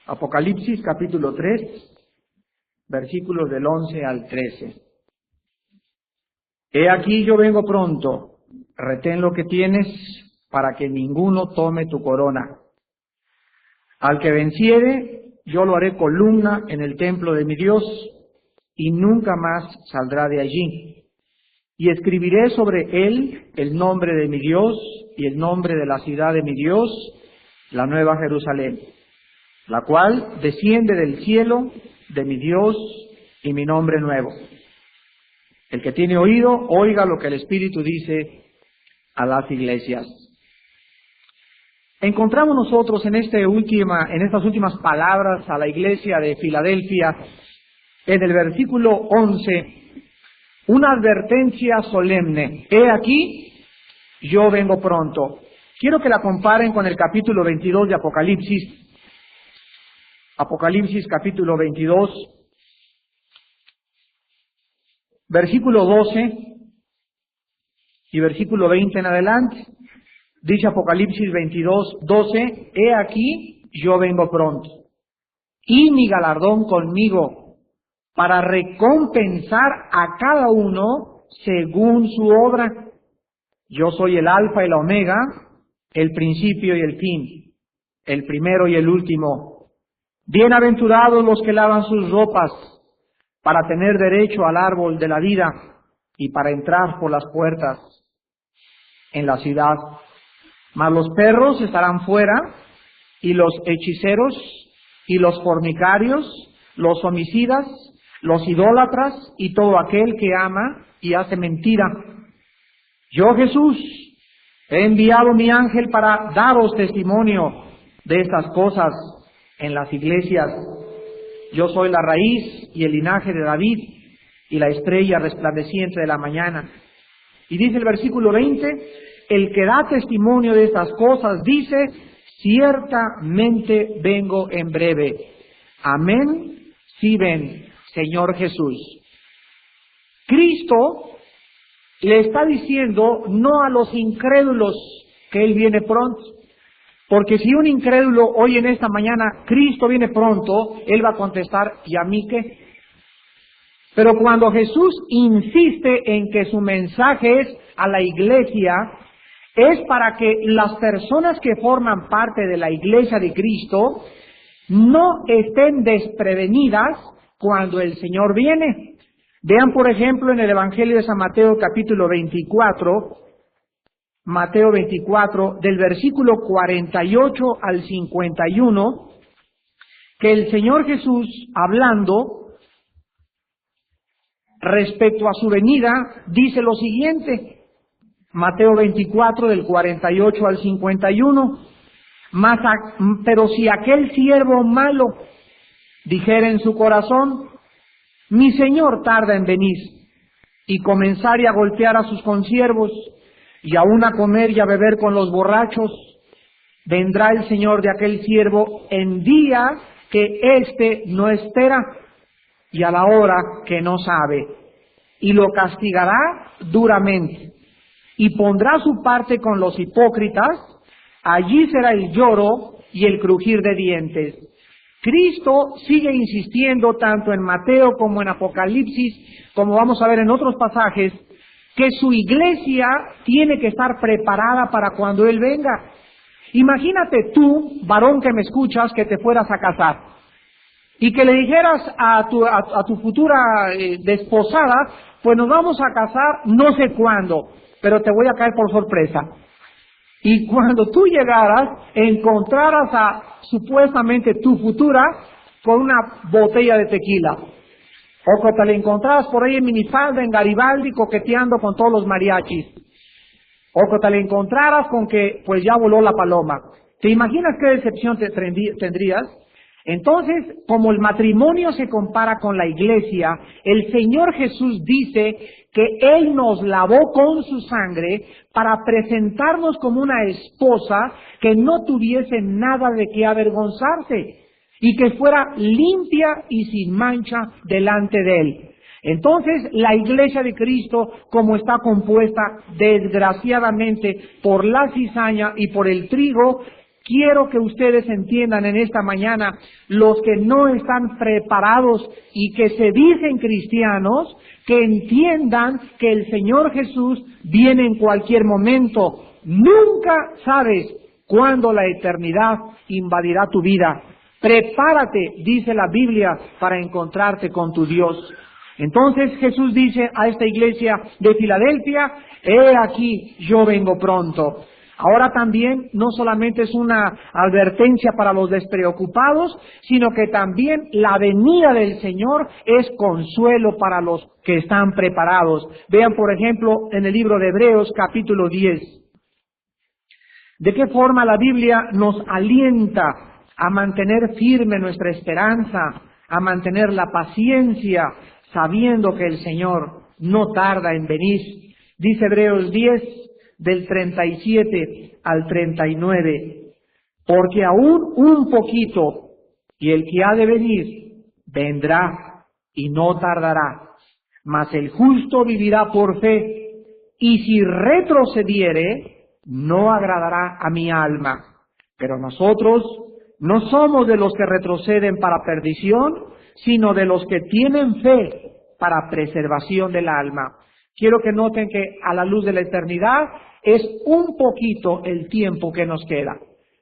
Apocalipsis capítulo 3, versículos del 11 al 13. He aquí yo vengo pronto, retén lo que tienes para que ninguno tome tu corona. Al que venciere, yo lo haré columna en el templo de mi Dios y nunca más saldrá de allí. Y escribiré sobre él el nombre de mi Dios y el nombre de la ciudad de mi Dios, la nueva Jerusalén, la cual desciende del cielo de mi Dios y mi nombre nuevo. El que tiene oído, oiga lo que el Espíritu dice a las iglesias. Encontramos nosotros en estas últimas palabras a la iglesia de Filadelfia, en el versículo 11, una advertencia solemne. He aquí, yo vengo pronto. Quiero que la comparen con el capítulo 22 de Apocalipsis. Apocalipsis capítulo 22, versículo 12 y versículo 20 en adelante. Dice Apocalipsis 22, 12, he aquí, yo vengo pronto, y mi galardón conmigo, para recompensar a cada uno según su obra. Yo soy el Alfa y la Omega, el principio y el fin, el primero y el último. Bienaventurados los que lavan sus ropas, para tener derecho al árbol de la vida y para entrar por las puertas en la ciudad. Mas los perros estarán fuera, y los hechiceros, y los fornicarios, los homicidas, los idólatras, y todo aquel que ama y hace mentira. Yo, Jesús, he enviado mi ángel para daros testimonio de estas cosas en las iglesias. Yo soy la raíz y el linaje de David, y la estrella resplandeciente de la mañana. Y dice el versículo 20, el que da testimonio de estas cosas dice, ciertamente vengo en breve. Amén, sí ven, Señor Jesús. Cristo le está diciendo no a los incrédulos que Él viene pronto. Porque si un incrédulo hoy en esta mañana, Cristo viene pronto, él va a contestar, ¿y a mí qué? Pero cuando Jesús insiste en que su mensaje es a la iglesia, es para que las personas que forman parte de la iglesia de Cristo no estén desprevenidas cuando el Señor viene. Vean, por ejemplo, en el Evangelio de San Mateo, capítulo 24, Mateo 24, del versículo 48 al 51, que el Señor Jesús, hablando respecto a su venida, dice lo siguiente. Mateo 24, del 48 al 51. Pero si aquel siervo malo dijera en su corazón, mi Señor tarda en venir, y comenzare a golpear a sus consiervos, y aún a comer y a beber con los borrachos, vendrá el Señor de aquel siervo en día que éste no espera, y a la hora que no sabe, y lo castigará duramente, y pondrá su parte con los hipócritas, allí será el lloro y el crujir de dientes. Cristo sigue insistiendo tanto en Mateo como en Apocalipsis, como vamos a ver en otros pasajes, que su iglesia tiene que estar preparada para cuando Él venga. Imagínate tú, varón que me escuchas, que te fueras a casar y que le dijeras a tu futura desposada, pues nos vamos a casar no sé cuándo, pero te voy a caer por sorpresa. Y cuando tú llegaras, encontraras a supuestamente tu futura con una botella de tequila. O que te la encontrabas por ahí en minifalda, en Garibaldi, coqueteando con todos los mariachis. O que te la encontraras con que, pues ya voló la paloma. ¿Te imaginas qué decepción tendrías? Entonces, como el matrimonio se compara con la iglesia, el Señor Jesús dice que Él nos lavó con su sangre para presentarnos como una esposa que no tuviese nada de qué avergonzarse y que fuera limpia y sin mancha delante de Él. Entonces, la iglesia de Cristo, como está compuesta desgraciadamente por la cizaña y por el trigo, quiero que ustedes entiendan en esta mañana, los que no están preparados y que se dicen cristianos, que entiendan que el Señor Jesús viene en cualquier momento. Nunca sabes cuándo la eternidad invadirá tu vida. Prepárate, dice la Biblia, para encontrarte con tu Dios. Entonces Jesús dice a esta iglesia de Filadelfia, he aquí, yo vengo pronto. Ahora también no solamente es una advertencia para los despreocupados, sino que también la venida del Señor es consuelo para los que están preparados. Vean, por ejemplo, en el libro de Hebreos, capítulo 10. ¿De qué forma la Biblia nos alienta a mantener firme nuestra esperanza, a mantener la paciencia, sabiendo que el Señor no tarda en venir? Dice Hebreos 10, del 37 al 39, porque aún un poquito, y el que ha de venir, vendrá y no tardará, mas el justo vivirá por fe, y si retrocediere, no agradará a mi alma. Pero nosotros no somos de los que retroceden para perdición, sino de los que tienen fe para preservación del alma. Quiero que noten que a la luz de la eternidad es un poquito el tiempo que nos queda.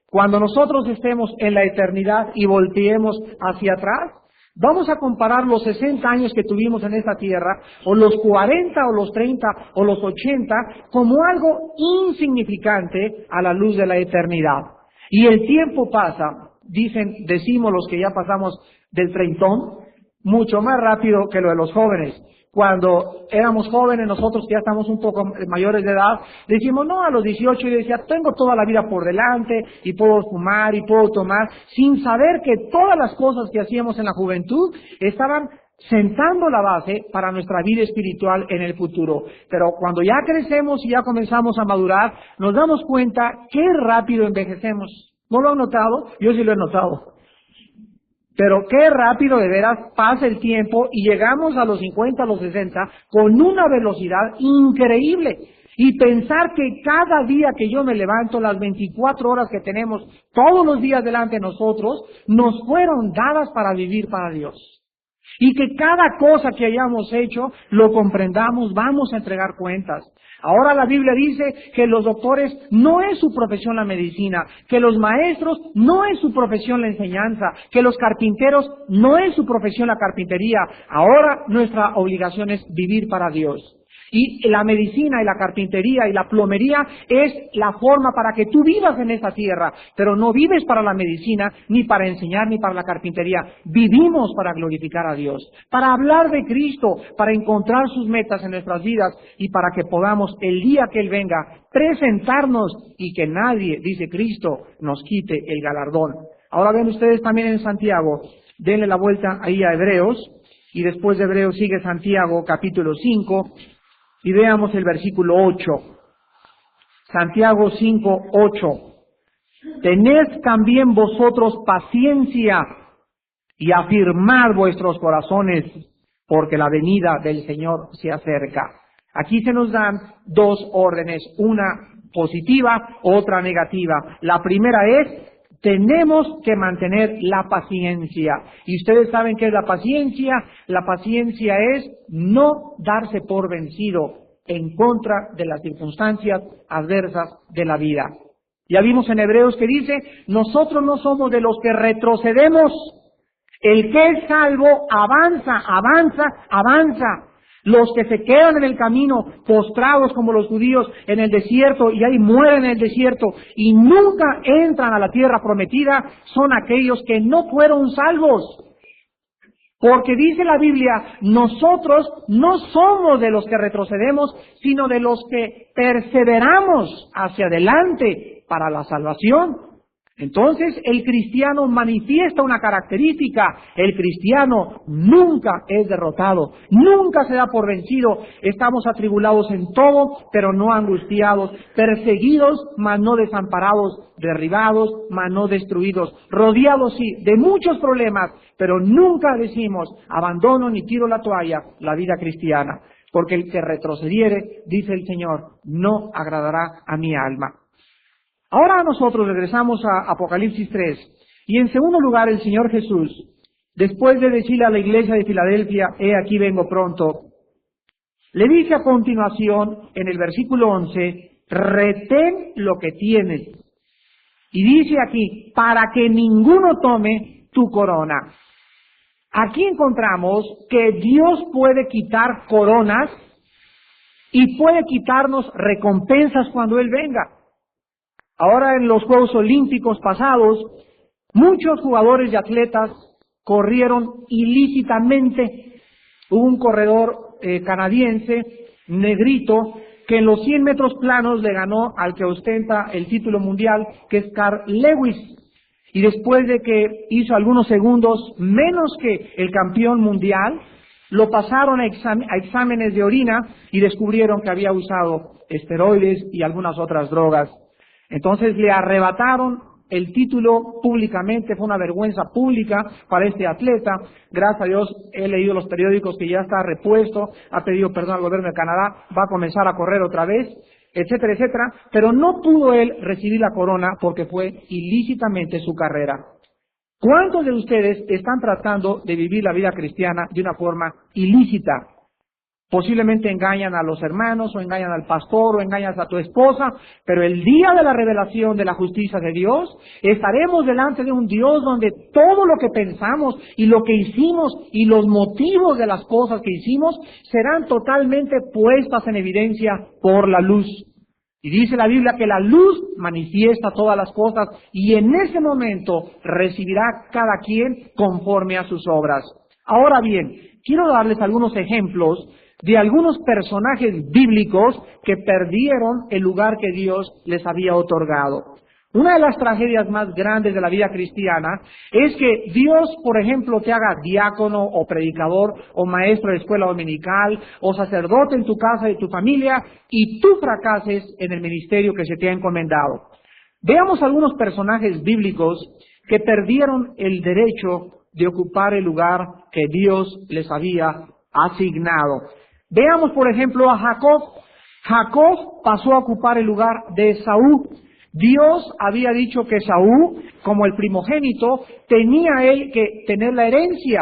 Cuando nosotros estemos en la eternidad y volteemos hacia atrás, vamos a comparar los 60 años que tuvimos en esta tierra, o los 40, o los 30, o los 80, como algo insignificante a la luz de la eternidad. Y el tiempo pasa, decimos los que ya pasamos del treintón, mucho más rápido que lo de los jóvenes. Cuando éramos jóvenes, nosotros que ya estamos un poco mayores de edad, decimos, no, a los 18, y decía, tengo toda la vida por delante, y puedo fumar, y puedo tomar, sin saber que todas las cosas que hacíamos en la juventud estaban sentando la base para nuestra vida espiritual en el futuro. Pero cuando ya crecemos y ya comenzamos a madurar, nos damos cuenta qué rápido envejecemos. ¿No lo han notado? Yo sí lo he notado. Pero qué rápido de veras pasa el tiempo y llegamos a los 50, a los 60 con una velocidad increíble. Y pensar que cada día que yo me levanto, las 24 horas que tenemos todos los días delante de nosotros, nos fueron dadas para vivir para Dios. Y que cada cosa que hayamos hecho, lo comprendamos, vamos a entregar cuentas. Ahora la Biblia dice que los doctores no es su profesión la medicina, que los maestros no es su profesión la enseñanza, que los carpinteros no es su profesión la carpintería. Ahora nuestra obligación es vivir para Dios. Y la medicina y la carpintería y la plomería es la forma para que tú vivas en esta tierra, pero no vives para la medicina, ni para enseñar, ni para la carpintería. Vivimos para glorificar a Dios, para hablar de Cristo, para encontrar sus metas en nuestras vidas y para que podamos, el día que Él venga, presentarnos y que nadie, dice Cristo, nos quite el galardón. Ahora ven ustedes también en Santiago, denle la vuelta ahí a Hebreos, y después de Hebreos sigue Santiago capítulo 5, y veamos el versículo 8. Santiago 5, 8. Tened también vosotros paciencia y afirmad vuestros corazones, porque la venida del Señor se acerca. Aquí se nos dan dos órdenes, una positiva, otra negativa. La primera es, tenemos que mantener la paciencia. Y ustedes saben qué es la paciencia. La paciencia es no darse por vencido en contra de las circunstancias adversas de la vida. Ya vimos en Hebreos que dice, nosotros no somos de los que retrocedemos. El que es salvo avanza, avanza, avanza. Los que se quedan en el camino, postrados como los judíos en el desierto y ahí mueren en el desierto y nunca entran a la tierra prometida, son aquellos que no fueron salvos. Porque dice la Biblia, nosotros no somos de los que retrocedemos, sino de los que perseveramos hacia adelante para la salvación. Entonces el cristiano manifiesta una característica: el cristiano nunca es derrotado, nunca se da por vencido. Estamos atribulados en todo, pero no angustiados, perseguidos, mas no desamparados, derribados, mas no destruidos, rodeados sí de muchos problemas, pero nunca decimos abandono ni tiro la toalla la vida cristiana, porque el que retrocediere, dice el Señor, no agradará a mi alma. Ahora nosotros regresamos a Apocalipsis 3. Y en segundo lugar, el Señor Jesús, después de decirle a la iglesia de Filadelfia, he aquí vengo pronto, le dice a continuación, en el versículo 11, retén lo que tienes. Y dice aquí, para que ninguno tome tu corona. Aquí encontramos que Dios puede quitar coronas y puede quitarnos recompensas cuando Él venga. Ahora en los Juegos Olímpicos pasados, muchos jugadores y atletas corrieron ilícitamente. Hubo un corredor canadiense, negrito, que en los 100 metros planos le ganó al que ostenta el título mundial, que es Carl Lewis. Y después de que hizo algunos segundos menos que el campeón mundial, lo pasaron a exámenes de orina y descubrieron que había usado esteroides y algunas otras drogas. Entonces le arrebataron el título públicamente, fue una vergüenza pública para este atleta. Gracias a Dios he leído los periódicos que ya está repuesto, ha pedido perdón al gobierno de Canadá, va a comenzar a correr otra vez, etcétera, etcétera, pero no pudo él recibir la corona porque fue ilícitamente su carrera. ¿Cuántos de ustedes están tratando de vivir la vida cristiana de una forma ilícita? Posiblemente engañan a los hermanos, o engañan al pastor, o engañan a tu esposa, pero el día de la revelación de la justicia de Dios, estaremos delante de un Dios donde todo lo que pensamos y lo que hicimos y los motivos de las cosas que hicimos serán totalmente puestas en evidencia por la luz. Y dice la Biblia que la luz manifiesta todas las cosas y en ese momento recibirá cada quien conforme a sus obras. Ahora bien, quiero darles algunos ejemplos de algunos personajes bíblicos que perdieron el lugar que Dios les había otorgado. Una de las tragedias más grandes de la vida cristiana es que Dios, por ejemplo, te haga diácono o predicador o maestro de escuela dominical o sacerdote en tu casa y tu familia y tú fracases en el ministerio que se te ha encomendado. Veamos algunos personajes bíblicos que perdieron el derecho de ocupar el lugar que Dios les había asignado. Veamos, por ejemplo, a Jacob. Jacob pasó a ocupar el lugar de Esaú. Dios había dicho que Esaú, como el primogénito, tenía él que tener la herencia.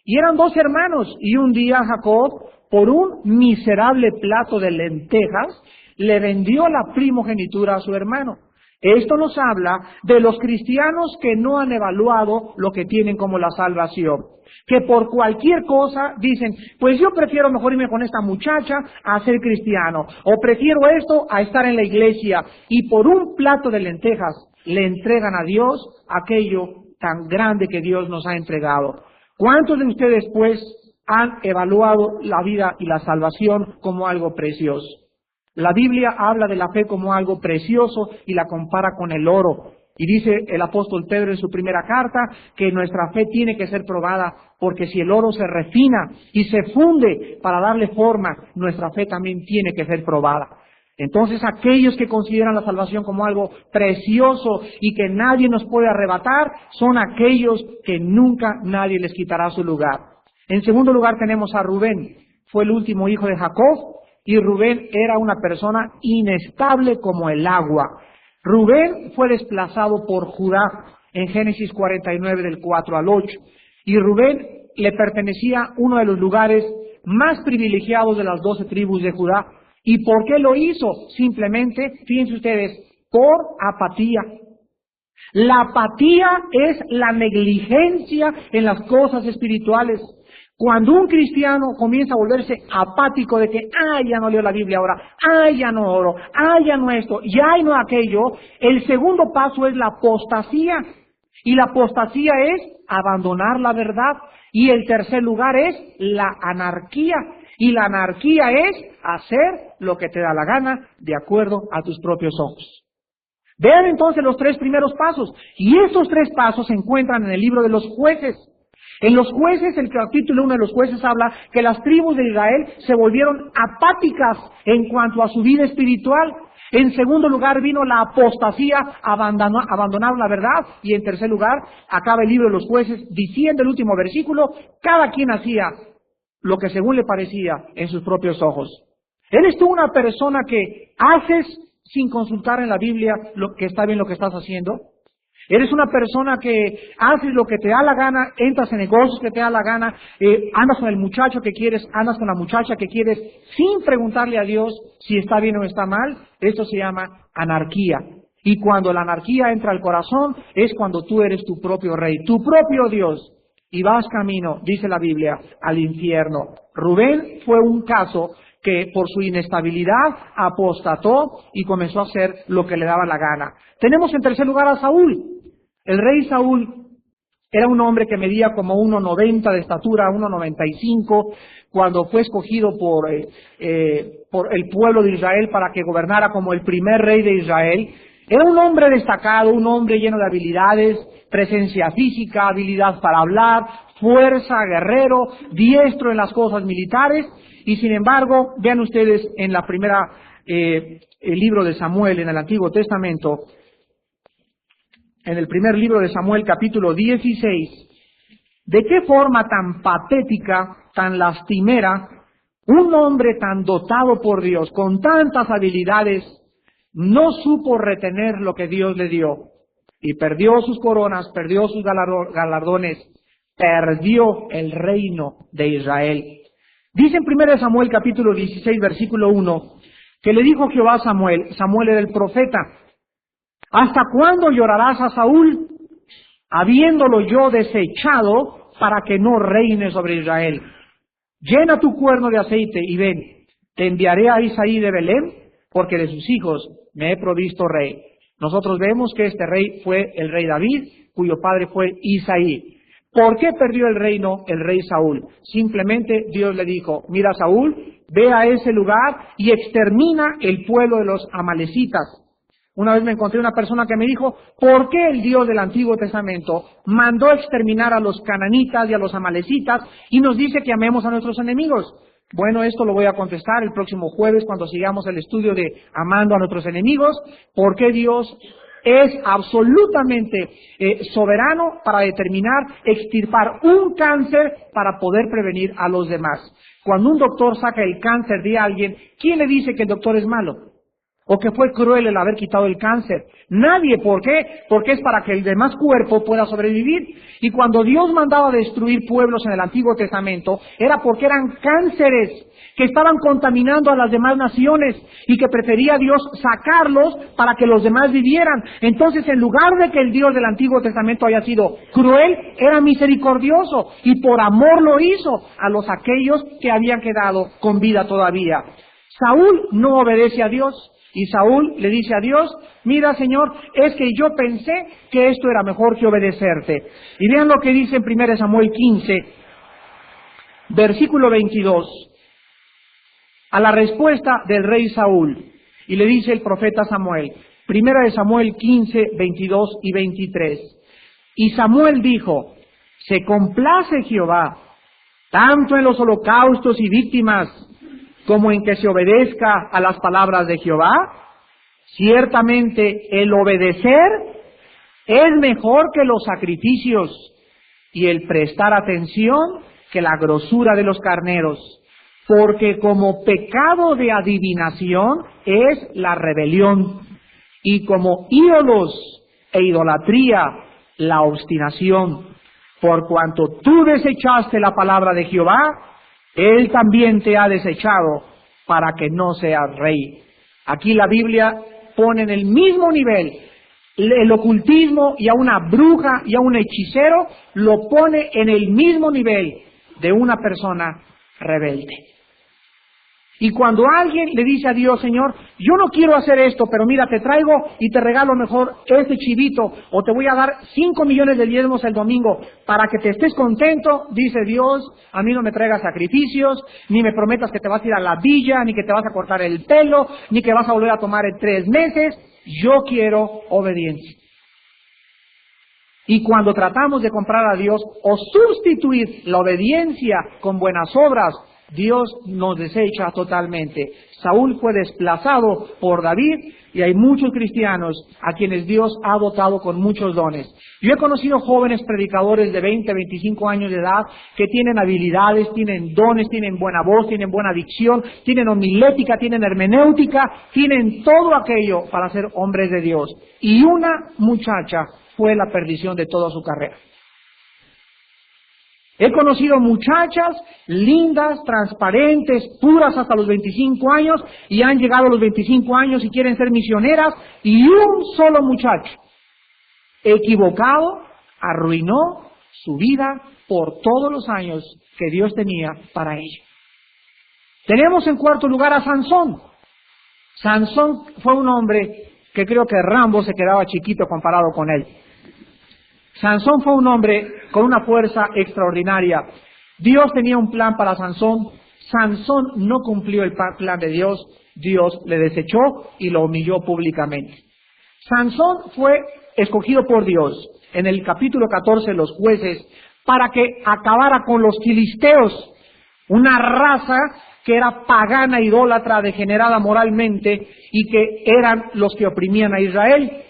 Y eran dos hermanos. Y un día Jacob, por un miserable plato de lentejas, le vendió la primogenitura a su hermano. Esto nos habla de los cristianos que no han evaluado lo que tienen como la salvación. Que por cualquier cosa dicen, pues yo prefiero mejor irme con esta muchacha a ser cristiano, o prefiero esto a estar en la iglesia, y por un plato de lentejas le entregan a Dios aquello tan grande que Dios nos ha entregado. ¿Cuántos de ustedes, pues, han evaluado la vida y la salvación como algo precioso? La Biblia habla de la fe como algo precioso y la compara con el oro. Y dice el apóstol Pedro en su primera carta que nuestra fe tiene que ser probada porque si el oro se refina y se funde para darle forma, nuestra fe también tiene que ser probada. Entonces aquellos que consideran la salvación como algo precioso y que nadie nos puede arrebatar, son aquellos que nunca nadie les quitará su lugar. En segundo lugar tenemos a Rubén, fue el último hijo de Jacob y Rubén era una persona inestable como el agua. Rubén fue desplazado por Judá en Génesis 49 del 4 al 8. Y Rubén le pertenecía a uno de los lugares más privilegiados de las 12 tribus de Judá. ¿Y por qué lo hizo? Simplemente, fíjense ustedes, por apatía. La apatía es la negligencia en las cosas espirituales. Cuando un cristiano comienza a volverse apático de que, ya no leo la Biblia ahora, ya no oro, ya no esto, ya no aquello, el segundo paso es la apostasía. Y la apostasía es abandonar la verdad. Y el tercer lugar es la anarquía. Y la anarquía es hacer lo que te da la gana de acuerdo a tus propios ojos. Vean entonces los tres primeros pasos. Y estos tres pasos se encuentran en el libro de los Jueces. En los Jueces, el capítulo 1 de los Jueces habla que las tribus de Israel se volvieron apáticas en cuanto a su vida espiritual. En segundo lugar vino la apostasía, abandonaron la verdad. Y en tercer lugar, acaba el libro de los Jueces diciendo el último versículo, cada quien hacía lo que según le parecía en sus propios ojos. ¿Eres tú una persona que haces sin consultar en la Biblia lo que está bien lo que estás haciendo? ¿Eres una persona que haces lo que te da la gana, entras en negocios que te da la gana, andas con el muchacho que quieres, andas con la muchacha que quieres, sin preguntarle a Dios si está bien o está mal? Esto se llama anarquía. Y cuando la anarquía entra al corazón, es cuando tú eres tu propio rey, tu propio Dios, y vas camino, dice la Biblia, al infierno. Rubén fue un caso que por su inestabilidad apostató y comenzó a hacer lo que le daba la gana. Tenemos en tercer lugar a Saúl. El rey Saúl era un hombre que medía como 1,90 de estatura, 1,95, cuando fue escogido por el pueblo de Israel para que gobernara como el primer rey de Israel. Era un hombre destacado, un hombre lleno de habilidades, presencia física, habilidad para hablar, fuerza, guerrero, diestro en las cosas militares. Y sin embargo, vean ustedes en la primera el libro de Samuel, en el Antiguo Testamento, en el primer libro de Samuel, capítulo 16, de qué forma tan patética, tan lastimera, un hombre tan dotado por Dios, con tantas habilidades, no supo retener lo que Dios le dio. Y perdió sus coronas, perdió sus galardones, perdió el reino de Israel. Dice en 1 Samuel capítulo 16, versículo 1, que le dijo Jehová a Samuel, Samuel era el profeta, ¿hasta cuándo llorarás a Saúl, habiéndolo yo desechado para que no reine sobre Israel? Llena tu cuerno de aceite y ven, te enviaré a Isaí de Belén, porque de sus hijos me he provisto rey. Nosotros vemos que este rey fue el rey David, cuyo padre fue Isaí. ¿Por qué perdió el reino el rey Saúl? Simplemente Dios le dijo, mira Saúl, ve a ese lugar y extermina el pueblo de los amalecitas. Una vez me encontré una persona que me dijo, ¿por qué el Dios del Antiguo Testamento mandó exterminar a los cananitas y a los amalecitas y nos dice que amemos a nuestros enemigos? Bueno, esto lo voy a contestar el próximo jueves cuando sigamos el estudio de amando a nuestros enemigos, porque Dios es absolutamente soberano para determinar, extirpar un cáncer para poder prevenir a los demás. Cuando un doctor saca el cáncer de alguien, ¿quién le dice que el doctor es malo? ¿O que fue cruel el haber quitado el cáncer? Nadie. ¿Por qué? Porque es para que el demás cuerpo pueda sobrevivir. Y cuando Dios mandaba destruir pueblos en el Antiguo Testamento, era porque eran cánceres que estaban contaminando a las demás naciones y que prefería Dios sacarlos para que los demás vivieran. Entonces, en lugar de que el Dios del Antiguo Testamento haya sido cruel, era misericordioso y por amor lo hizo a aquellos que habían quedado con vida todavía. Saúl no obedece a Dios. Y Saúl le dice a Dios, mira Señor, es que yo pensé que esto era mejor que obedecerte. Y vean lo que dice en 1 Samuel 15, versículo 22, a la respuesta del rey Saúl. Y le dice el profeta Samuel, 1 Samuel 15, 22 y 23. Y Samuel dijo, se complace Jehová, tanto en los holocaustos y víctimas, como en que se obedezca a las palabras de Jehová. Ciertamente el obedecer es mejor que los sacrificios y el prestar atención que la grosura de los carneros, porque como pecado de adivinación es la rebelión y como ídolos e idolatría la obstinación. Por cuanto tú desechaste la palabra de Jehová, Él también te ha desechado para que no seas rey. Aquí la Biblia pone en el mismo nivel el ocultismo y a una bruja y a un hechicero, lo pone en el mismo nivel de una persona rebelde. Y cuando alguien le dice a Dios, Señor, yo no quiero hacer esto, pero mira, te traigo y te regalo mejor este chivito, o te voy a dar 5 millones de diezmos el domingo para que te estés contento, dice Dios, a mí no me traigas sacrificios, ni me prometas que te vas a ir a la villa, ni que te vas a cortar el pelo, ni que vas a volver a tomar en 3 meses, yo quiero obediencia. Y cuando tratamos de comprar a Dios o sustituir la obediencia con buenas obras, Dios nos desecha totalmente. Saúl fue desplazado por David y hay muchos cristianos a quienes Dios ha dotado con muchos dones. Yo he conocido jóvenes predicadores de 20, 25 años de edad que tienen habilidades, tienen dones, tienen buena voz, tienen buena dicción, tienen homilética, tienen hermenéutica, tienen todo aquello para ser hombres de Dios. Y una muchacha fue la perdición de toda su carrera. He conocido muchachas lindas, transparentes, puras hasta los 25 años y han llegado a los 25 años y quieren ser misioneras y un solo muchacho equivocado arruinó su vida por todos los años que Dios tenía para ella. Tenemos en cuarto lugar a Sansón. Sansón fue un hombre que creo que Rambo se quedaba chiquito comparado con él. Sansón fue un hombre con una fuerza extraordinaria. Dios tenía un plan para Sansón. Sansón no cumplió el plan de Dios. Dios le desechó y lo humilló públicamente. Sansón fue escogido por Dios en el capítulo 14 de los Jueces para que acabara con los filisteos, una raza que era pagana, idólatra, degenerada moralmente y que eran los que oprimían a Israel.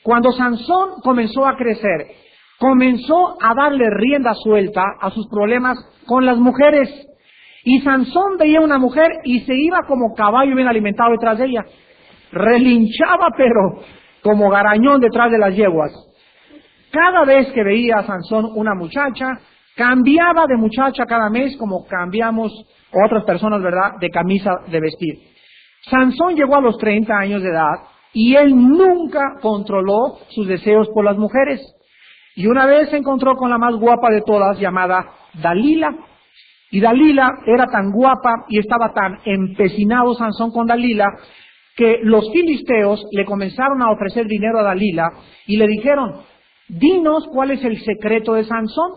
Cuando Sansón comenzó a crecer, comenzó a darle rienda suelta a sus problemas con las mujeres. Y Sansón veía una mujer y se iba como caballo bien alimentado detrás de ella. Relinchaba, pero como garañón detrás de las yeguas. Cada vez que veía a Sansón una muchacha, cambiaba de muchacha cada mes como cambiamos otras personas, ¿verdad?, de camisa de vestir. Sansón llegó a los 30 años de edad y él nunca controló sus deseos por las mujeres. Y una vez se encontró con la más guapa de todas, llamada Dalila. Y Dalila era tan guapa y estaba tan empecinado Sansón con Dalila, que los filisteos le comenzaron a ofrecer dinero a Dalila y le dijeron: dinos cuál es el secreto de Sansón.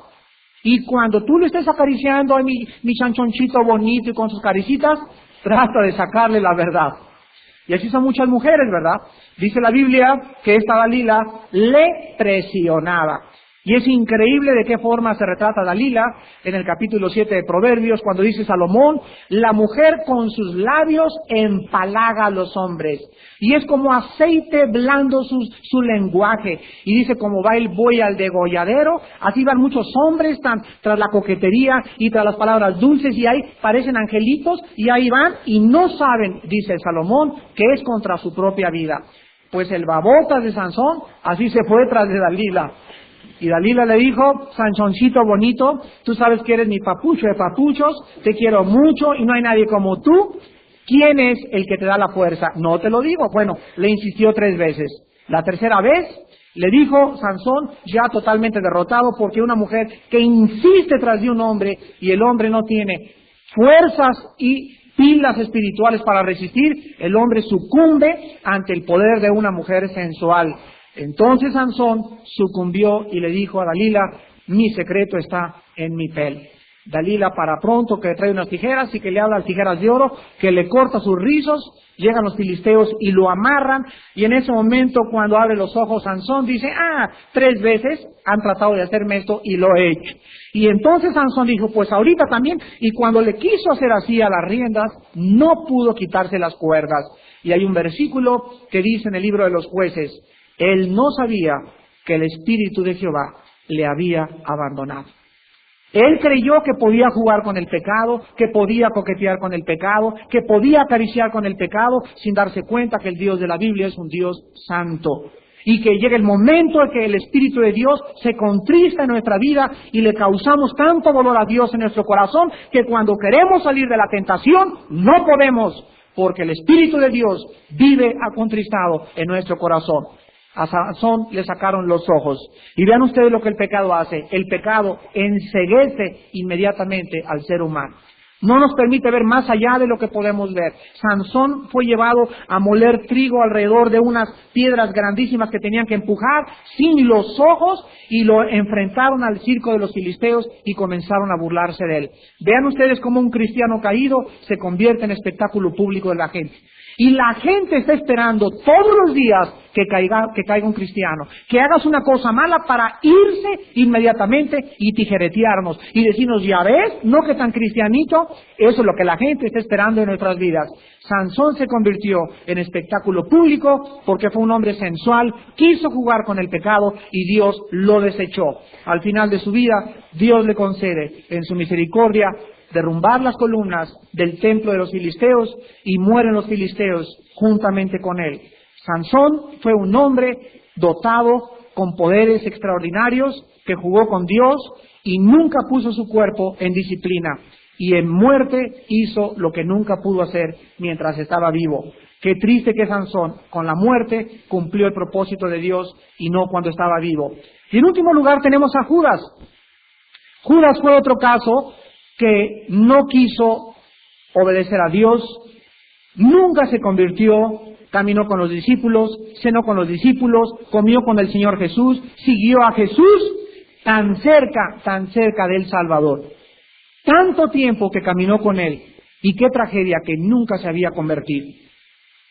Y cuando tú le estés acariciando a mi chanchonchito bonito y con sus caricitas, trata de sacarle la verdad. Y así son muchas mujeres, ¿verdad? Dice la Biblia que esta Dalila le presionaba. Y es increíble de qué forma se retrata Dalila en el capítulo 7 de Proverbios, cuando dice Salomón: la mujer con sus labios empalaga a los hombres. Y es como aceite blando su lenguaje. Y dice: como va el buey al degolladero, así van muchos hombres tras la coquetería y tras las palabras dulces, y ahí parecen angelitos, y ahí van y no saben, dice Salomón, que es contra su propia vida. Pues el babotas de Sansón así se fue tras de Dalila. Y Dalila le dijo: Sanchoncito bonito, tú sabes que eres mi papucho de papuchos, te quiero mucho y no hay nadie como tú. ¿Quién es el que te da la fuerza? No te lo digo. Bueno, le insistió 3 veces. La tercera vez le dijo Sansón, ya totalmente derrotado, porque una mujer que insiste tras de un hombre y el hombre no tiene fuerzas y pilas espirituales para resistir, el hombre sucumbe ante el poder de una mujer sensual. Entonces Sansón sucumbió y le dijo a Dalila: mi secreto está en mi pelo. Dalila, para pronto, que trae unas tijeras y que le habla tijeras de oro, que le corta sus rizos. Llegan los filisteos y lo amarran, y en ese momento, cuando abre los ojos Sansón, dice: 3 veces han tratado de hacerme esto y lo he hecho. Y entonces Sansón dijo: pues ahorita también. Y cuando le quiso hacer así a las riendas, no pudo quitarse las cuerdas. Y hay un versículo que dice en el libro de los Jueces: él no sabía que el Espíritu de Jehová le había abandonado. Él creyó que podía jugar con el pecado, que podía coquetear con el pecado, que podía acariciar con el pecado, sin darse cuenta que el Dios de la Biblia es un Dios santo. Y que llega el momento en que el Espíritu de Dios se contrista en nuestra vida y le causamos tanto dolor a Dios en nuestro corazón, que cuando queremos salir de la tentación, no podemos, porque el Espíritu de Dios vive contristado en nuestro corazón. A Sansón le sacaron los ojos. Y vean ustedes lo que el pecado hace. El pecado enceguece inmediatamente al ser humano. No nos permite ver más allá de lo que podemos ver. Sansón fue llevado a moler trigo alrededor de unas piedras grandísimas que tenían que empujar sin los ojos, y lo enfrentaron al circo de los filisteos y comenzaron a burlarse de él. Vean ustedes cómo un cristiano caído se convierte en espectáculo público de la gente. Y la gente está esperando todos los días que caiga un cristiano, que hagas una cosa mala para irse inmediatamente y tijeretearnos y decirnos, ya ves, no que tan cristianito. Eso es lo que la gente está esperando en nuestras vidas. Sansón se convirtió en espectáculo público porque fue un hombre sensual, quiso jugar con el pecado y Dios lo desechó. Al final de su vida, Dios le concede en su misericordia derrumbar las columnas del templo de los filisteos y mueren los filisteos juntamente con él. Sansón fue un hombre dotado con poderes extraordinarios que jugó con Dios y nunca puso su cuerpo en disciplina y en muerte hizo lo que nunca pudo hacer mientras estaba vivo. Qué triste que Sansón con la muerte cumplió el propósito de Dios y no cuando estaba vivo. Y en último lugar tenemos a Judas. Judas fue otro caso que no quiso obedecer a Dios, nunca se convirtió, caminó con los discípulos, cenó con los discípulos, comió con el Señor Jesús, siguió a Jesús tan cerca del Salvador. Tanto tiempo que caminó con él, y qué tragedia que nunca se había convertido.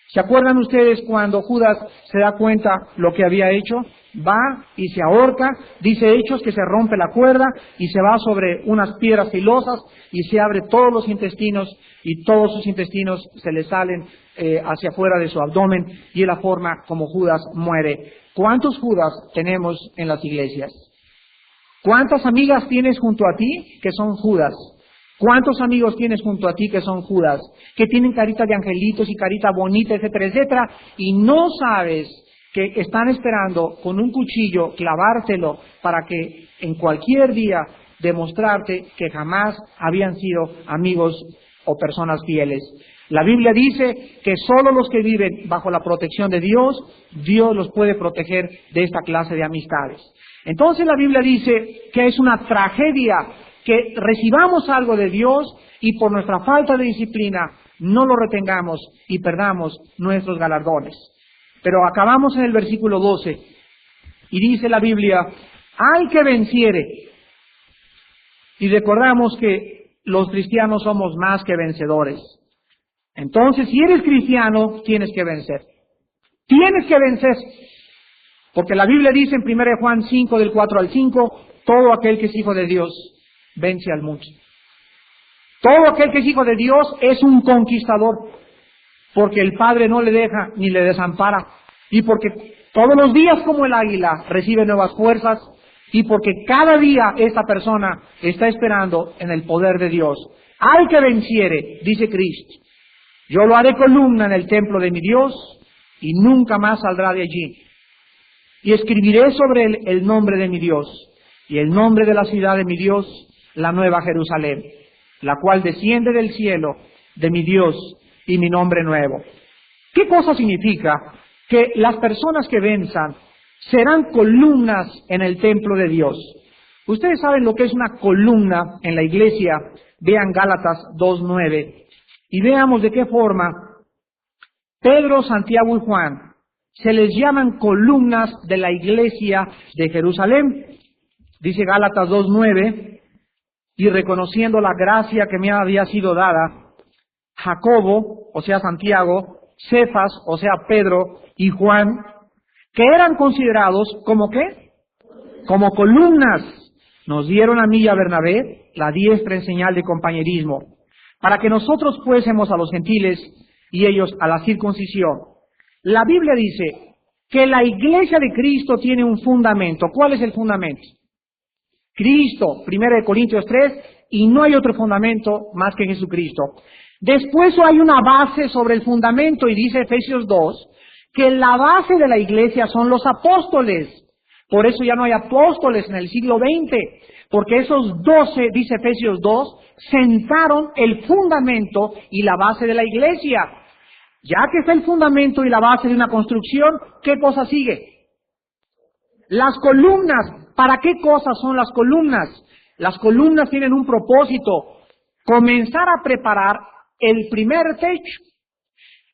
¿Se acuerdan ustedes cuando Judas se da cuenta lo que había hecho? Va y se ahorca, dice Hechos que se rompe la cuerda y se va sobre unas piedras filosas y se abre todos los intestinos y todos sus intestinos se le salen hacia afuera de su abdomen y es la forma como Judas muere. ¿Cuántos Judas tenemos en las iglesias? ¿Cuántas amigas tienes junto a ti que son Judas? ¿Cuántos amigos tienes junto a ti que son Judas? Que tienen carita de angelitos y carita bonita, etcétera, etcétera, y no sabes que están esperando con un cuchillo clavártelo para que en cualquier día demostrarte que jamás habían sido amigos o personas fieles. La Biblia dice que solo los que viven bajo la protección de Dios, Dios los puede proteger de esta clase de amistades. Entonces la Biblia dice que es una tragedia que recibamos algo de Dios y por nuestra falta de disciplina no lo retengamos y perdamos nuestros galardones. Pero acabamos en el versículo 12 y dice la Biblia, al que venciere. Y recordamos que los cristianos somos más que vencedores. Entonces, si eres cristiano, tienes que vencer. Tienes que vencer. Porque la Biblia dice en 1 Juan 5, del 4 al 5, todo aquel que es hijo de Dios vence al mundo. Todo aquel que es hijo de Dios es un conquistador, porque el Padre no le deja ni le desampara, y porque todos los días como el águila recibe nuevas fuerzas, y porque cada día esta persona está esperando en el poder de Dios. Al que venciere, dice Cristo, yo lo haré columna en el templo de mi Dios, y nunca más saldrá de allí. Y escribiré sobre él el nombre de mi Dios, y el nombre de la ciudad de mi Dios, la nueva Jerusalén, la cual desciende del cielo de mi Dios y mi nombre nuevo. ¿Qué cosa significa? Que las personas que venzan serán columnas en el templo de Dios. Ustedes saben lo que es una columna en la iglesia. Vean Gálatas 2:9 y veamos de qué forma Pedro, Santiago y Juan se les llaman columnas de la iglesia de Jerusalén. Dice Gálatas 2:9, y reconociendo la gracia que me había sido dada, Jacobo, o sea Santiago, Cefas, o sea Pedro, y Juan, que eran considerados como ¿qué? Como columnas, nos dieron a mí y a Bernabé la diestra en señal de compañerismo, para que nosotros fuésemos a los gentiles y ellos a la circuncisión. La Biblia dice que la iglesia de Cristo tiene un fundamento. ¿Cuál es el fundamento? Cristo, 1 Corintios 3, y no hay otro fundamento más que Jesucristo. Después hay una base sobre el fundamento, y dice Efesios 2, que la base de la iglesia son los apóstoles. Por eso ya no hay apóstoles en el siglo XX, porque esos 12, dice Efesios 2, sentaron el fundamento y la base de la iglesia. Ya que está el fundamento y la base de una construcción, ¿qué cosa sigue? Las columnas. ¿Para qué cosas son las columnas? Las columnas tienen un propósito: comenzar a preparar el primer techo.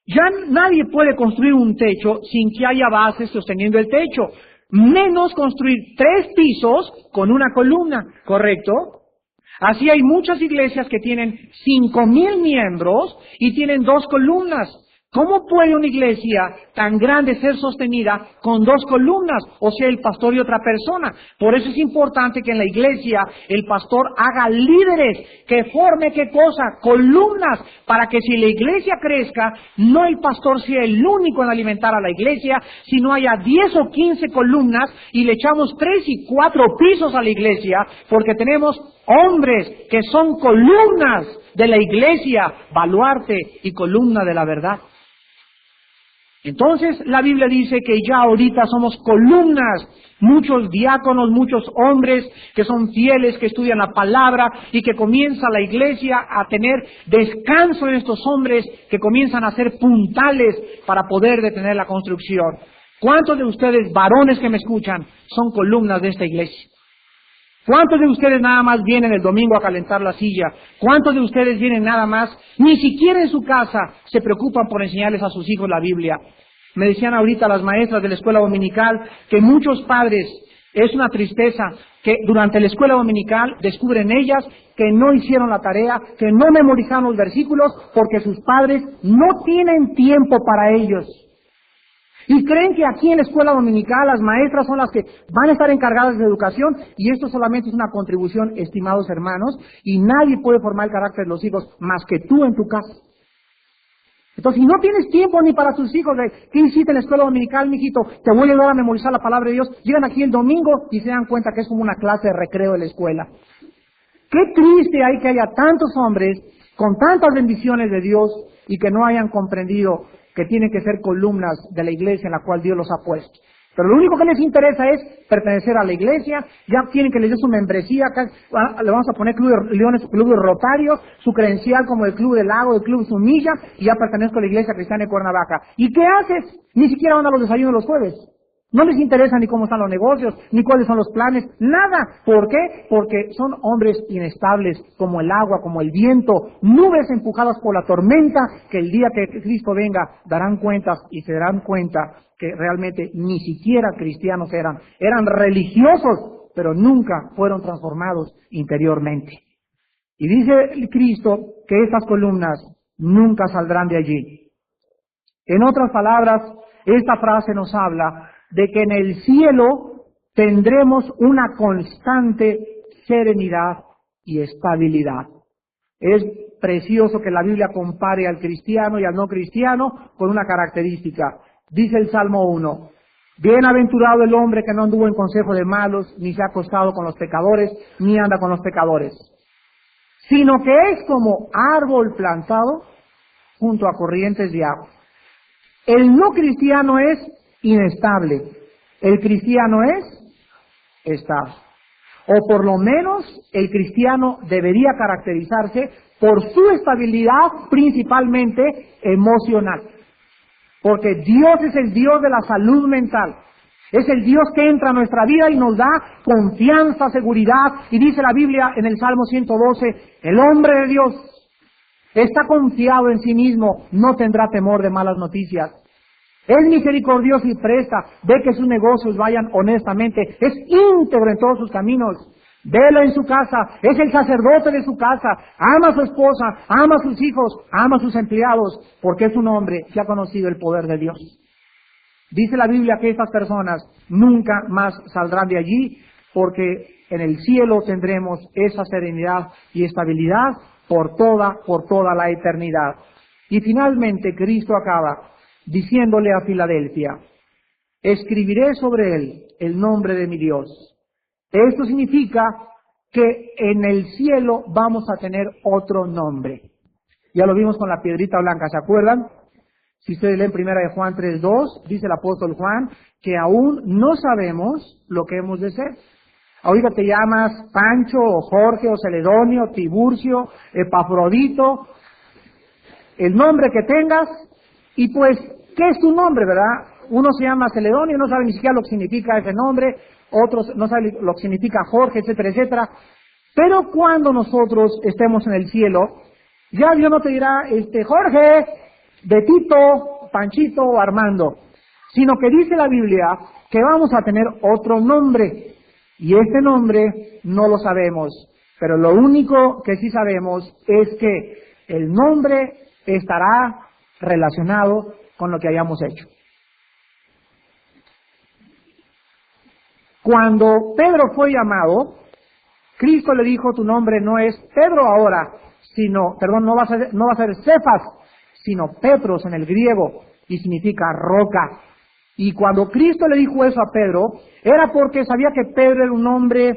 Ya nadie puede construir un techo sin que haya bases sosteniendo el techo. menos construir 3 pisos con una columna, ¿correcto? Así hay muchas iglesias que tienen 5,000 miembros y tienen 2 columnas. ¿Cómo puede una iglesia tan grande ser sostenida con 2 columnas? O sea, el pastor y otra persona. Por eso es importante que en la iglesia el pastor haga líderes, que forme, ¿qué cosa? Columnas, para que si la iglesia crezca, no el pastor sea el único en alimentar a la iglesia, sino haya 10 o 15 columnas y le echamos 3 y 4 pisos a la iglesia, porque tenemos hombres que son columnas de la iglesia, baluarte y columna de la verdad. Entonces la Biblia dice que ya ahorita somos columnas, muchos diáconos, muchos hombres que son fieles, que estudian la palabra y que comienza la iglesia a tener descanso en estos hombres que comienzan a ser puntales para poder detener la construcción. ¿Cuántos de ustedes, varones que me escuchan, son columnas de esta iglesia? ¿Cuántos de ustedes nada más vienen el domingo a calentar la silla? ¿Cuántos de ustedes vienen nada más, ni siquiera en su casa, se preocupan por enseñarles a sus hijos la Biblia? Me decían ahorita las maestras de la escuela dominical que muchos padres, es una tristeza, que durante la escuela dominical descubren ellas que no hicieron la tarea, que no memorizaron los versículos, porque sus padres no tienen tiempo para ellos. Y creen que aquí en la escuela dominical las maestras son las que van a estar encargadas de educación, y esto solamente es una contribución, estimados hermanos, y nadie puede formar el carácter de los hijos más que tú en tu casa. Entonces, si no tienes tiempo ni para tus hijos de ¿qué hiciste en la escuela dominical, mijito? Te voy a ayudar a memorizar la palabra de Dios. Llegan aquí el domingo y se dan cuenta que es como una clase de recreo de la escuela. Qué triste hay que haya tantos hombres con tantas bendiciones de Dios y que no hayan comprendido que tienen que ser columnas de la iglesia en la cual Dios los ha puesto. Pero lo único que les interesa es pertenecer a la iglesia, ya tienen que les dé su membresía, acá le vamos a poner Club de Leones, Club de Rotarios, su credencial como el Club del Lago, el Club Sumilla, y ya pertenezco a la iglesia cristiana de Cuernavaca. ¿Y qué haces? Ni siquiera van a los desayunos los jueves. No les interesa ni cómo están los negocios, ni cuáles son los planes, nada. ¿Por qué? Porque son hombres inestables, como el agua, como el viento, nubes empujadas por la tormenta, que el día que Cristo venga darán cuentas y se darán cuenta que realmente ni siquiera cristianos eran religiosos, pero nunca fueron transformados interiormente. Y dice Cristo que estas columnas nunca saldrán de allí. En otras palabras, esta frase nos habla de que en el cielo tendremos una constante serenidad y estabilidad. Es precioso que la Biblia compare al cristiano y al no cristiano con una característica. Dice el Salmo 1, bienaventurado el hombre que no anduvo en consejo de malos, ni se ha acostado con los pecadores, ni anda con los pecadores, sino que es como árbol plantado junto a corrientes de agua. El no cristiano es inestable, el cristiano es estable. O por lo menos el cristiano debería caracterizarse por su estabilidad principalmente emocional. Porque Dios es el Dios de la salud mental. Es el Dios que entra a nuestra vida y nos da confianza, seguridad. Y dice la Biblia en el Salmo 112, el hombre de Dios está confiado en sí mismo, no tendrá temor de malas noticias. Es misericordioso y presta, ve que sus negocios vayan honestamente, es íntegro en todos sus caminos, vela en su casa, es el sacerdote de su casa, ama a su esposa, ama a sus hijos, ama a sus empleados, porque es un hombre que ha conocido el poder de Dios. Dice la Biblia que estas personas nunca más saldrán de allí, porque en el cielo tendremos esa serenidad y estabilidad por toda la eternidad. Y finalmente Cristo acaba diciéndole a Filadelfia, escribiré sobre él el nombre de mi Dios. Esto significa que en el cielo vamos a tener otro nombre. Ya lo vimos con la piedrita blanca, ¿se acuerdan? Si ustedes leen 1 de Juan 3:2, dice el apóstol Juan, que aún no sabemos lo que hemos de ser. Ahorita te llamas Pancho, o Jorge, o Celedonio, Tiburcio, Epafrodito, el nombre que tengas. Y pues, ¿qué es tu nombre, verdad? Uno se llama Celedonio, no sabe ni siquiera lo que significa ese nombre, otros no saben lo que significa Jorge, etcétera, etcétera. Pero cuando nosotros estemos en el cielo, ya Dios no te dirá, Jorge, Betito, Panchito o Armando, sino que dice la Biblia que vamos a tener otro nombre. Y este nombre no lo sabemos, pero lo único que sí sabemos es que el nombre estará relacionado con lo que hayamos hecho. Cuando Pedro fue llamado, Cristo le dijo: tu nombre no es Pedro ahora, no va a ser Cefas, sino Petros en el griego, y significa roca. Y cuando Cristo le dijo eso a Pedro, era porque sabía que Pedro era un hombre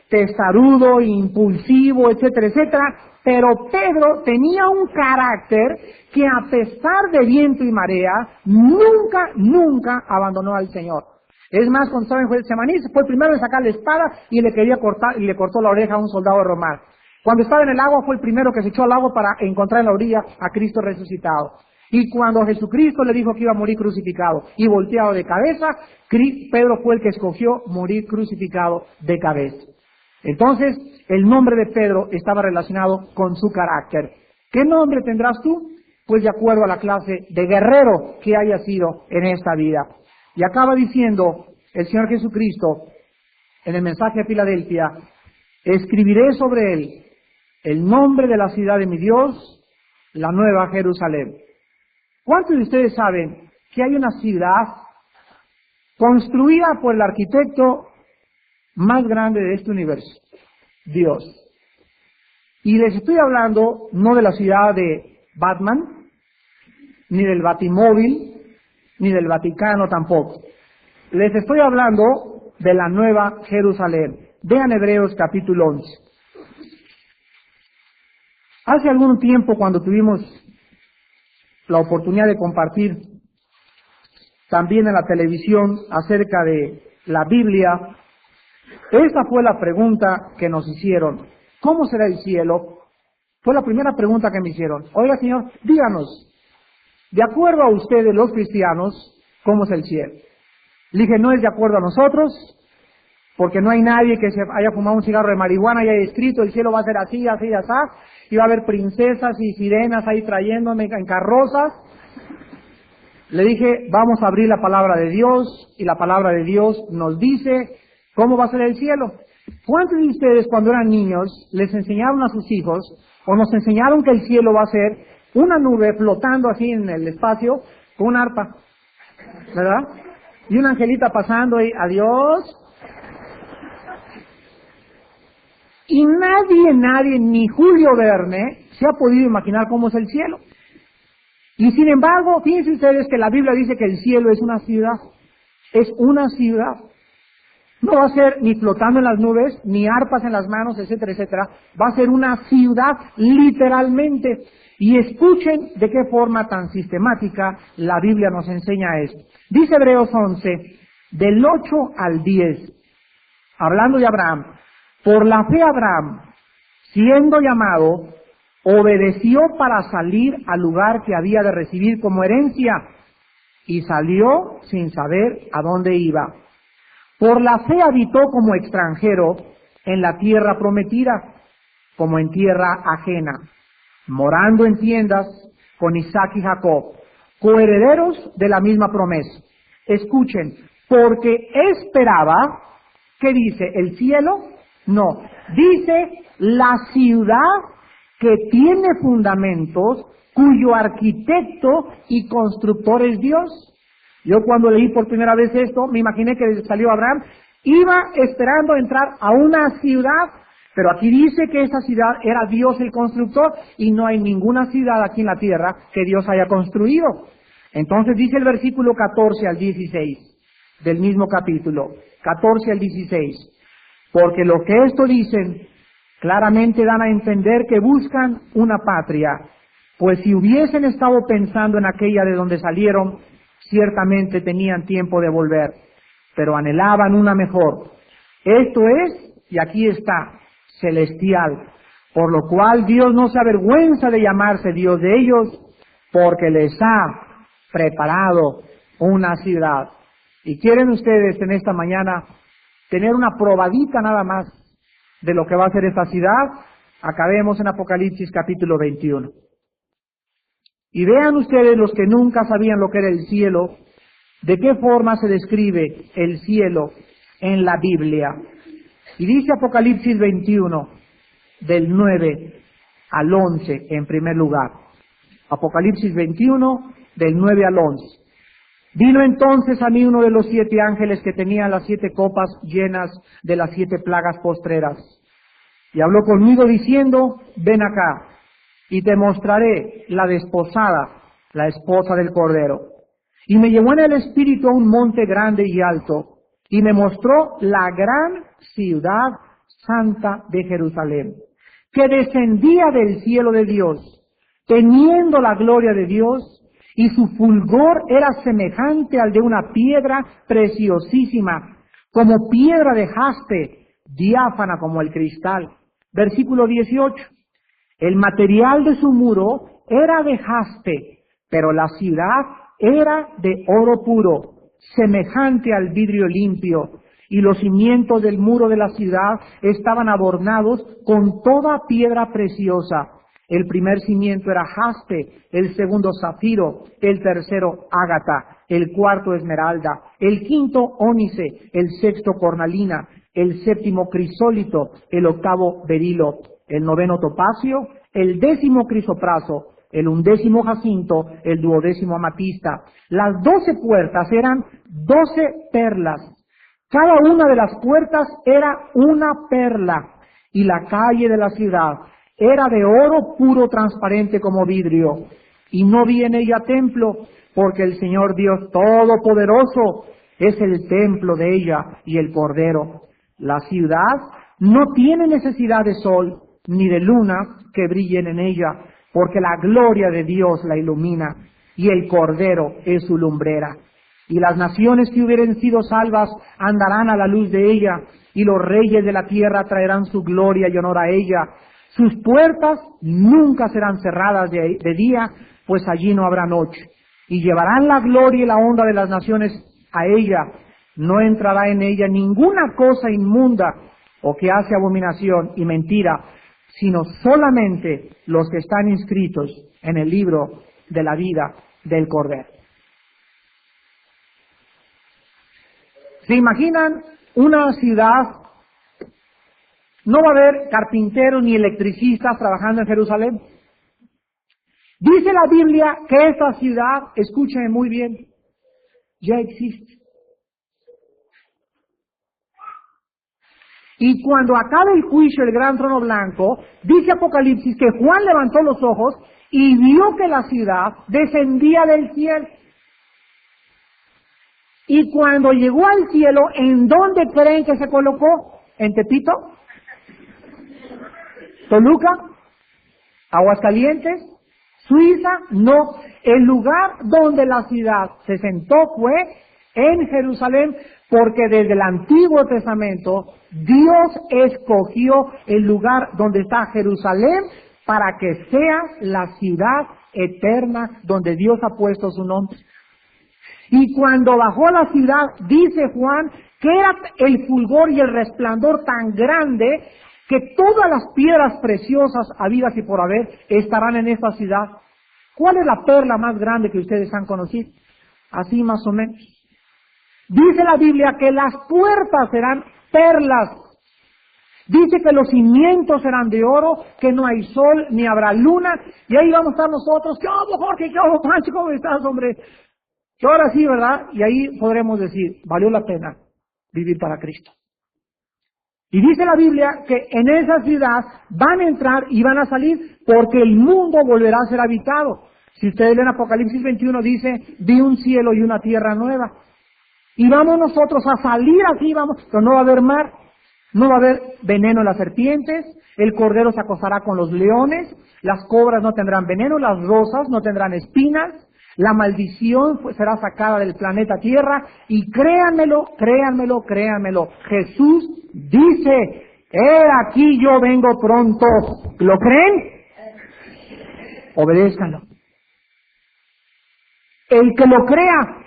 testarudo, impulsivo, etcétera, etcétera, pero Pedro tenía un carácter que, a pesar de viento y marea, nunca abandonó al Señor. Es más, cuando estaba en Getsemaní, fue el primero en sacar la espada y le cortó la oreja a un soldado romano. Cuando estaba en el agua, fue el primero que se echó al agua para encontrar en la orilla a Cristo resucitado. Y cuando Jesucristo le dijo que iba a morir crucificado y volteado de cabeza, Pedro fue el que escogió morir crucificado de cabeza. Entonces, el nombre de Pedro estaba relacionado con su carácter. ¿Qué nombre tendrás tú? Pues de acuerdo a la clase de guerrero que haya sido en esta vida. Y acaba diciendo el Señor Jesucristo en el mensaje de Filadelfia: escribiré sobre él el nombre de la ciudad de mi Dios, la nueva Jerusalén. ¿Cuántos de ustedes saben que hay una ciudad construida por el arquitecto más grande de este universo? Dios. Y les estoy hablando no de la ciudad de Batman, ni del Batimóvil, ni del Vaticano tampoco. Les estoy hablando de la nueva Jerusalén. Vean Hebreos capítulo 11. Hace algún tiempo, cuando tuvimos la oportunidad de compartir también en la televisión acerca de la Biblia, esta fue la pregunta que nos hicieron: ¿cómo será el cielo? Fue la primera pregunta que me hicieron. Oiga, Señor, díganos, de acuerdo a ustedes los cristianos, ¿cómo es el cielo? Le dije: no es de acuerdo a nosotros, porque no hay nadie que se haya fumado un cigarro de marihuana y haya escrito el cielo va a ser así, así, así, y va a haber princesas y sirenas ahí trayéndome en carrozas. Le dije: vamos a abrir la palabra de Dios, y la palabra de Dios nos dice cómo va a ser el cielo. ¿Cuántos de ustedes, cuando eran niños, les enseñaron a sus hijos, o nos enseñaron que el cielo va a ser una nube flotando así en el espacio con una arpa, ¿verdad? Y una angelita pasando y adiós? Y nadie, ni Julio Verne, se ha podido imaginar cómo es el cielo. Y sin embargo, fíjense ustedes que la Biblia dice que el cielo es una ciudad. Es una ciudad. No va a ser ni flotando en las nubes, ni arpas en las manos, etcétera, etcétera. Va a ser una ciudad, literalmente. Y escuchen de qué forma tan sistemática la Biblia nos enseña esto. Dice Hebreos 11, del 8 al 10, hablando de Abraham: por la fe Abraham, siendo llamado, obedeció para salir al lugar que había de recibir como herencia, y salió sin saber a dónde iba. Por la fe habitó como extranjero en la tierra prometida, como en tierra ajena, morando en tiendas con Isaac y Jacob, coherederos de la misma promesa. Escuchen, porque esperaba, ¿qué dice? ¿El cielo? No, dice la ciudad que tiene fundamentos, cuyo arquitecto y constructor es Dios. Yo cuando leí por primera vez esto, me imaginé que salió Abraham, iba esperando entrar a una ciudad, pero aquí dice que esa ciudad era Dios el constructor, y no hay ninguna ciudad aquí en la tierra que Dios haya construido. Entonces dice el versículo 14 al 16 del mismo capítulo, 14 al 16, porque lo que esto dicen claramente dan a entender que buscan una patria, pues si hubiesen estado pensando en aquella de donde salieron, ciertamente tenían tiempo de volver, pero anhelaban una mejor. Esto es, y aquí está, celestial, por lo cual Dios no se avergüenza de llamarse Dios de ellos, porque les ha preparado una ciudad. Y quieren ustedes en esta mañana tener una probadita nada más de lo que va a ser esta ciudad. Acabemos en Apocalipsis capítulo 21. Y vean ustedes, los que nunca sabían lo que era el cielo, ¿De qué forma se describe el cielo en la Biblia? Y dice Apocalipsis 21, del 9 al 11, en primer lugar. Apocalipsis 21, del 9 al 11. Vino entonces a mí uno de los 7 ángeles que tenía las 7 copas llenas de las 7 plagas postreras. Y habló conmigo diciendo, ven acá, y te mostraré la desposada, la esposa del Cordero. Y me llevó en el espíritu a un monte grande y alto, y me mostró la gran ciudad santa de Jerusalén, que descendía del cielo de Dios, teniendo la gloria de Dios, y su fulgor era semejante al de una piedra preciosísima, como piedra de jaspe, diáfana como el cristal. Versículo 18. El material de su muro era de jaspe, pero la ciudad era de oro puro, semejante al vidrio limpio, y los cimientos del muro de la ciudad estaban adornados con toda piedra preciosa. El primer cimiento era jaspe, el segundo zafiro, el tercero ágata, el cuarto esmeralda, el quinto ónice, el sexto cornalina, el séptimo crisólito, el octavo berilo, el noveno topacio, el 10º crisopraso, el 11º jacinto, el 12º amatista. Las 12 puertas eran 12 perlas. Cada una de las puertas era una perla, y la calle de la ciudad era de oro puro transparente como vidrio, y no vi en ella templo, porque el Señor Dios Todopoderoso es el templo de ella y el Cordero. La ciudad no tiene necesidad de sol ni de luna que brillen en ella, porque la gloria de Dios la ilumina, y el Cordero es su lumbrera. Y las naciones que hubieren sido salvas andarán a la luz de ella, y los reyes de la tierra traerán su gloria y honor a ella. Sus puertas nunca serán cerradas de día, pues allí no habrá noche. Y llevarán la gloria y la honra de las naciones a ella. No entrará en ella ninguna cosa inmunda o que hace abominación y mentira, sino solamente los que están inscritos en el libro de la vida del Cordero. ¿Se imaginan una ciudad? No va a haber carpinteros ni electricistas trabajando en Jerusalén. Dice la Biblia que esta ciudad, escúcheme muy bien, ya existe. Y cuando acabe el juicio, el gran trono blanco, dice Apocalipsis que Juan levantó los ojos y vio que la ciudad descendía del cielo. Y cuando llegó al cielo, ¿en dónde creen que se colocó? ¿En Tepito? ¿Toluca? ¿Aguascalientes? ¿Suiza? No. El lugar donde la ciudad se sentó fue en Jerusalén, porque desde el Antiguo Testamento Dios escogió el lugar donde está Jerusalén para que sea la ciudad eterna donde Dios ha puesto su nombre. Y cuando bajó a la ciudad, dice Juan, que era el fulgor y el resplandor tan grande que todas las piedras preciosas habidas y por haber estarán en esta ciudad. ¿Cuál es la perla más grande que ustedes han conocido? Así más o menos. Dice la Biblia que las puertas serán perlas. Dice que los cimientos serán de oro, que no hay sol ni habrá luna. Y ahí vamos a estar nosotros. ¿Qué hago, Jorge? ¿Qué hago, Pancho? ¿Cómo estás, hombre? Que ahora sí, ¿verdad? Y ahí podremos decir, valió la pena vivir para Cristo. Y dice la Biblia que en esa ciudad van a entrar y van a salir porque el mundo volverá a ser habitado. Si ustedes leen Apocalipsis 21, dice, vi un cielo y una tierra nueva. Y vamos nosotros a salir aquí, vamos, pero no va a haber mar, no va a haber veneno en las serpientes, el cordero se acostará con los leones, las cobras no tendrán veneno, las rosas no tendrán espinas, la maldición será sacada del planeta Tierra, y créanmelo, créanmelo, créanmelo, Jesús dice, aquí yo vengo pronto. ¿Lo creen? Obedézcanlo. El que lo crea,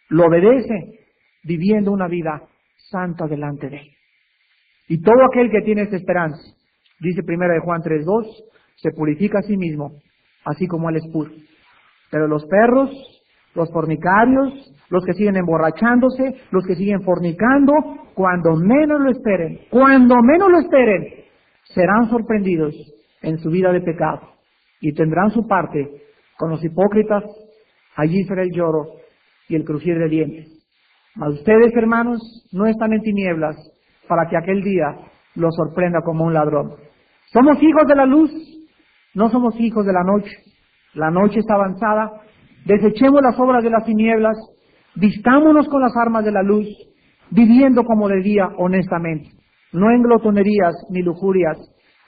lo obedece, viviendo una vida santa delante de él. Y todo aquel que tiene esta esperanza, dice 1 Juan 3:2, se purifica a sí mismo, así como él es puro. Pero los perros los fornicarios, los que siguen emborrachándose, los que siguen fornicando, cuando menos lo esperen, serán sorprendidos en su vida de pecado y tendrán su parte con los hipócritas. Allí será el lloro y el crujir de dientes. Mas ustedes, hermanos, no están en tinieblas para que aquel día los sorprenda como un ladrón. Somos hijos de la luz, no somos hijos de la noche. La noche está avanzada. Desechemos las obras de las tinieblas, vistámonos con las armas de la luz, viviendo como de día honestamente, no en glotonerías, ni lujurias,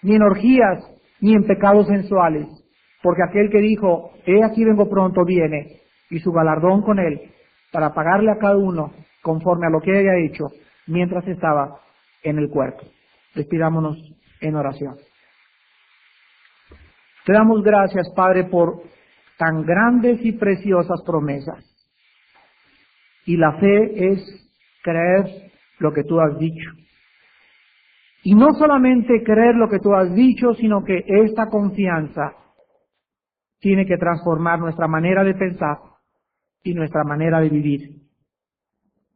ni en orgías, ni en pecados sensuales, porque aquel que dijo, he aquí vengo pronto, viene, y su galardón con él, para pagarle a cada uno conforme a lo que haya hecho, mientras estaba en el cuerpo. Despidámonos en oración. Te damos gracias, Padre, por tan grandes y preciosas promesas. Y la fe es creer lo que tú has dicho. Y no solamente creer lo que tú has dicho, sino que esta confianza tiene que transformar nuestra manera de pensar y nuestra manera de vivir.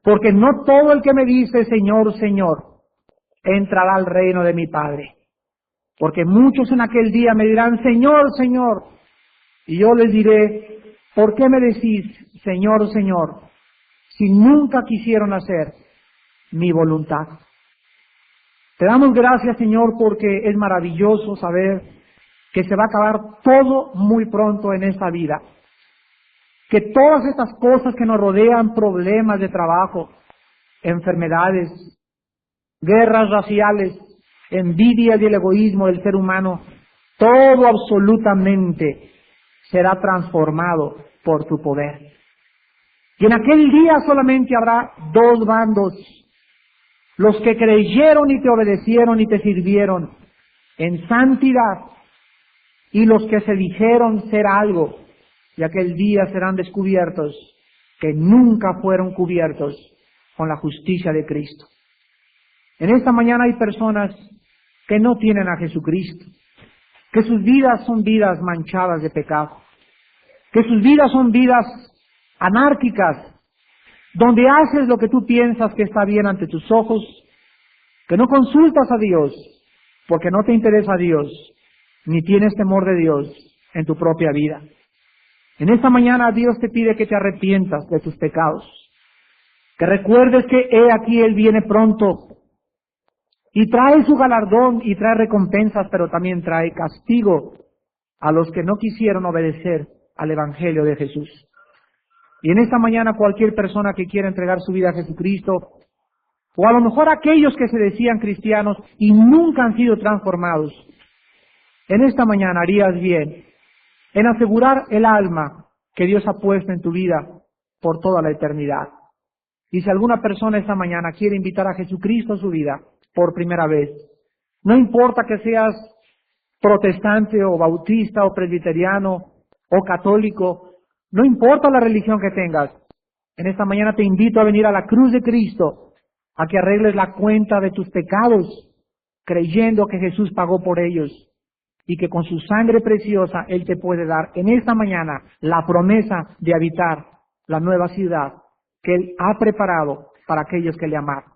Porque no todo el que me dice Señor, Señor, entrará al reino de mi Padre. Porque muchos en aquel día me dirán, Señor, Señor. Y yo les diré, ¿por qué me decís, Señor, Señor, si nunca quisieron hacer mi voluntad? Te damos gracias, Señor, porque es maravilloso saber que se va a acabar todo muy pronto en esta vida. Que todas estas cosas que nos rodean, problemas de trabajo, enfermedades, guerras raciales, envidia y el egoísmo del ser humano, todo absolutamente será transformado por tu poder. Y en aquel día solamente habrá dos bandos, los que creyeron y te obedecieron y te sirvieron en santidad, y los que se dijeron ser algo, y aquel día serán descubiertos que nunca fueron cubiertos con la justicia de Cristo. En esta mañana hay personas que no tienen a Jesucristo, que sus vidas son vidas manchadas de pecado, que sus vidas son vidas anárquicas, donde haces lo que tú piensas que está bien ante tus ojos, que no consultas a Dios, porque no te interesa a Dios, ni tienes temor de Dios en tu propia vida. En esta mañana Dios te pide que te arrepientas de tus pecados, que recuerdes que he aquí Él viene pronto, y trae su galardón y trae recompensas, pero también trae castigo a los que no quisieron obedecer al Evangelio de Jesús. Y en esta mañana cualquier persona que quiera entregar su vida a Jesucristo, o a lo mejor aquellos que se decían cristianos y nunca han sido transformados, en esta mañana harías bien en asegurar el alma que Dios ha puesto en tu vida por toda la eternidad. Y si alguna persona esta mañana quiere invitar a Jesucristo a su vida por primera vez, no importa que seas protestante o bautista o presbiteriano o católico, no importa la religión que tengas, en esta mañana te invito a venir a la cruz de Cristo, a que arregles la cuenta de tus pecados, creyendo que Jesús pagó por ellos y que con su sangre preciosa Él te puede dar en esta mañana la promesa de habitar la nueva ciudad que Él ha preparado para aquellos que le amaron.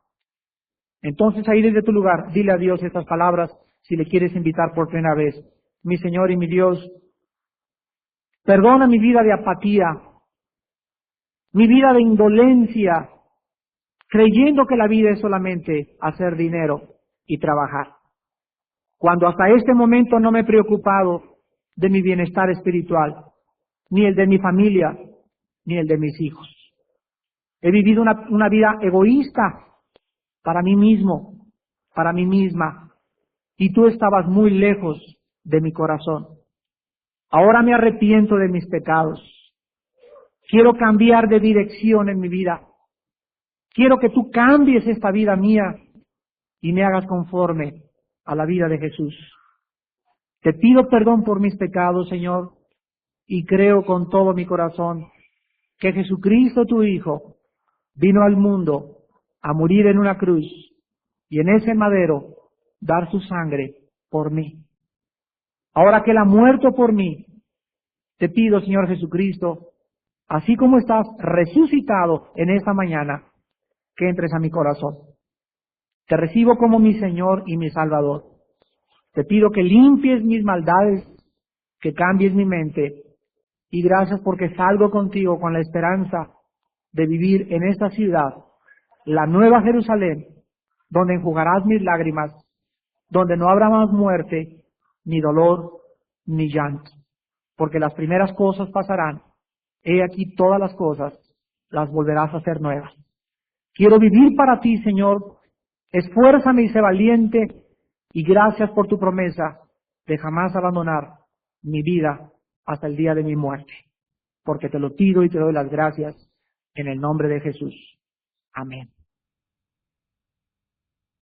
Entonces ahí desde tu lugar, dile a Dios estas palabras si le quieres invitar por primera vez. Mi Señor y mi Dios, perdona mi vida de apatía, mi vida de indolencia, creyendo que la vida es solamente hacer dinero y trabajar. Cuando hasta este momento no me he preocupado de mi bienestar espiritual, ni el de mi familia, ni el de mis hijos. He vivido una vida egoísta para mí mismo, para mí misma, y tú estabas muy lejos de mi corazón. Ahora me arrepiento de mis pecados. Quiero cambiar de dirección en mi vida. Quiero que tú cambies esta vida mía y me hagas conforme a la vida de Jesús. Te pido perdón por mis pecados, Señor, y creo con todo mi corazón que Jesucristo, tu Hijo, vino al mundo a morir en una cruz y en ese madero dar su sangre por mí. Ahora que Él ha muerto por mí, te pido, Señor Jesucristo, así como estás resucitado en esta mañana, que entres a mi corazón. Te recibo como mi Señor y mi Salvador. Te pido que limpies mis maldades, que cambies mi mente, y gracias porque salgo contigo con la esperanza de vivir en esta ciudad, la nueva Jerusalén, donde enjugarás mis lágrimas, donde no habrá más muerte, ni dolor, ni llanto, porque las primeras cosas pasarán. He aquí todas las cosas las volverás a hacer nuevas. Quiero vivir para ti, Señor. Esfuérzame y sé valiente, y gracias por tu promesa de jamás abandonar mi vida hasta el día de mi muerte, porque te lo pido y te doy las gracias en el nombre de Jesús. Amén.